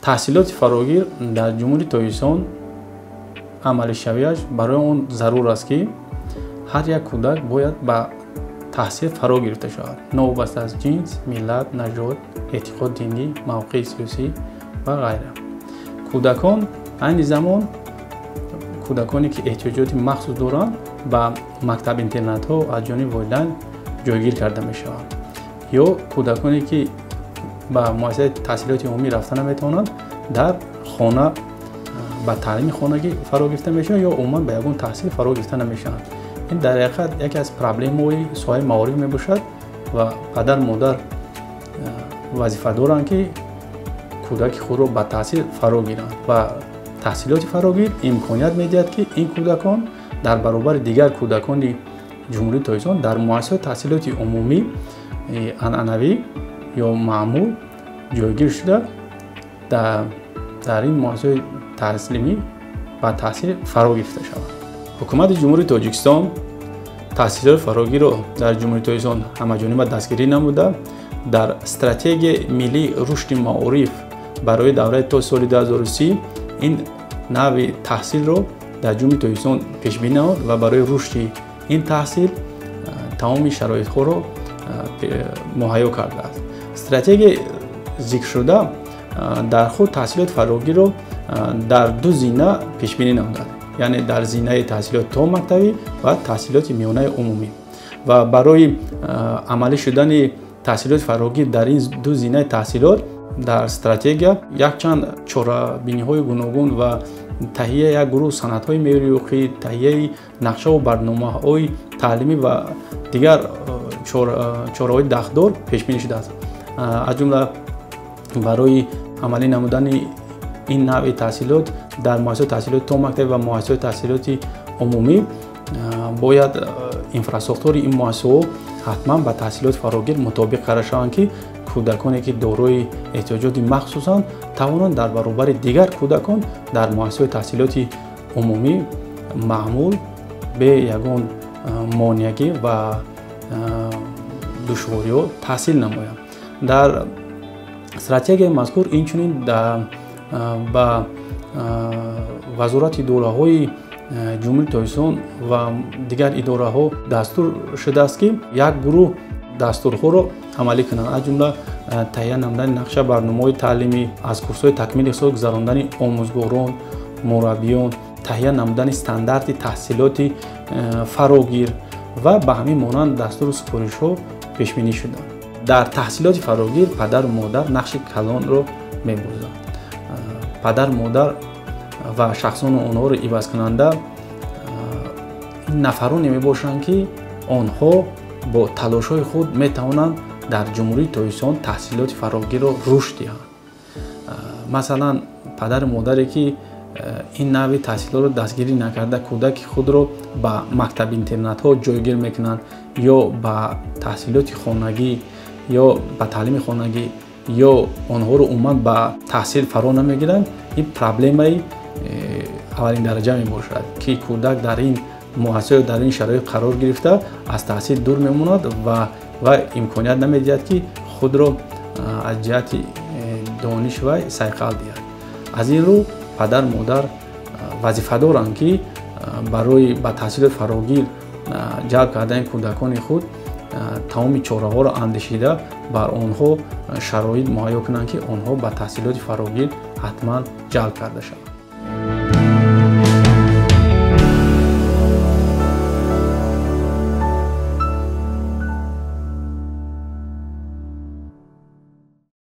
таҳсилоти фарогир дар ҷумҳурии Тоҷикистон амалишавияш барои он зарур аст ки ҳар як кӯдак бояд ба таҳсил фаро гирифта шавад, новобаста аз ҷинс, миллат, нажод, эътиқод динӣ, мавқеи сиёсӣ ва ғайра. Кӯдакон айни замон кӯдаконе ки эҳтиёҷоти махсус доранд ба мактаб-интернатҳо аз ҷониби волидайн ҷойгир карда мешаванд. ё кӯдаконе ки ба муассисаи таҳсилоти умумӣ рафта наметавонанд, дар хона ба таълими хонагӣ фаро гирифта мешаванд ё умуман ба ягон таҳсил фаро гирифта намешаванд. ин дар ҳақиқат яке аз проблемаҳои соҳаи маориф мебошад ва падар модар вазифа доранд ки кӯдаки худро ба таҳсил фаро гиранд ва таҳсилоти фарогир имконият медиҳад ки ин кӯдакон дар баробари дигар кӯдакони ҷумҳурии Тоҷикистон дар муассисаҳои таҳсилоти умумӣ анъанавӣ ё маъмул ҷойгир шуда дар ин муассисаҳои таълимӣ ба таҳсил фаро гирифта шаванд. ҳукумати ҷумҳурии Тоҷикистон таҳсилоти фарогиро дар ҷумҳурии Тоҷикистон ҳамаҷониба дастгирӣ намуда, дар стратегияи миллии рушди маориф барои давраи то соли 2030 ин навъи таҳсилро дар ҷумҳурии Тоҷикистон пешбинӣ намуд ва барои рушди ин таҳсил тамоми шароитҳоро муҳайё кардааст. Стратегияи зикршуда дар худ таҳсилоти фарогиро дар ду зина пешбинӣ намудааст, яъне дар зинаи таҳсилоти то мактабӣ ва таҳсилоти миёнаи умумӣ. Ва барои амалӣ шудани таҳсилоти фарогир дар ин ду зинаи таҳсилот дар стратегия якчанд чорабиниҳои гуногун ва таҳияи як гурӯҳ санадҳои меъёрии ҳуқуқӣ, таҳияи нақшаву барномаҳои таълимӣ ва дигар чораҳои дахдор пешбинӣ шудааст. аз ҷумла барои амалӣ намудани ин навъи таҳсилот дар муассисаҳои таҳсилоти то мактабӣ ва муассисаҳои таҳсилоти умумӣ бояд инфраструктураи ин муассисаҳо ҳатман ба таҳсилоти фарогир мутобиқ қарар шаванд ки кӯдаконе ки дорои эҳтиёҷоти махсусанд тавонанд дар баробари дигар кӯдакон дар муассисаҳои таҳсилоти умумӣ маъмул бе ягон монеагӣ ва душвориҳо таҳсил намоянд. дар стратегияи мазкур инчунин ба вазорати идораҳои ҷумҳурии Тоҷикистон ва дигар идораҳо дастур шудааст ки як гурӯҳ дастурҳоро амалӣ кунанд, аз ҷумла таҳия намудани нақша барномаҳои таълимӣ, аз курсҳои такмили ҳисоб гузарондани омӯзгорон, мураббиён, таҳия намудани стандарти таҳсилоти фарогир ва ба ҳамин монанд дастуру супоришҳо пешбинӣ шуданд. дар таҳсилоти фарогир падару модар нақши калонро мебозанд. падар модар ва шахсони онҳоро ивазкунанда нафароне мебошанд ки онҳо бо талошҳои худ метавонанд дар ҷумҳурии Тоҷикистон таҳсилоти фарогирро рушд диҳанд. масалан падару модаре ки ин навъи таҳсилотро дастгирӣ накарда кӯдаки худро ба мактаб-интернатҳо ҷойгир мекунанд ё ба таҳсилоти хонагӣ ё ба таълими хонагӣ ё онҳоро умуман ба таҳсил фаро намегиранд, ин проблемаи аввалин дараҷа мебошад ки кӯдак дар ин муассисаё дар ин шароит қарор гирифта аз таҳсил дур мемонад ва имконият намедиҳад ки худро аз ҷиҳати дониш вай сайқал диҳад. аз ин рӯ падар модар вазифа доранд ки барои ба таҳсилоти фарогир ҷалб кардани кӯдакони худ тамоми чораҳоро андешида бар онҳо шароит муҳайё кунанд ки онҳо ба таҳсилоти фарогир ҳатман ҷалб карда шаванд.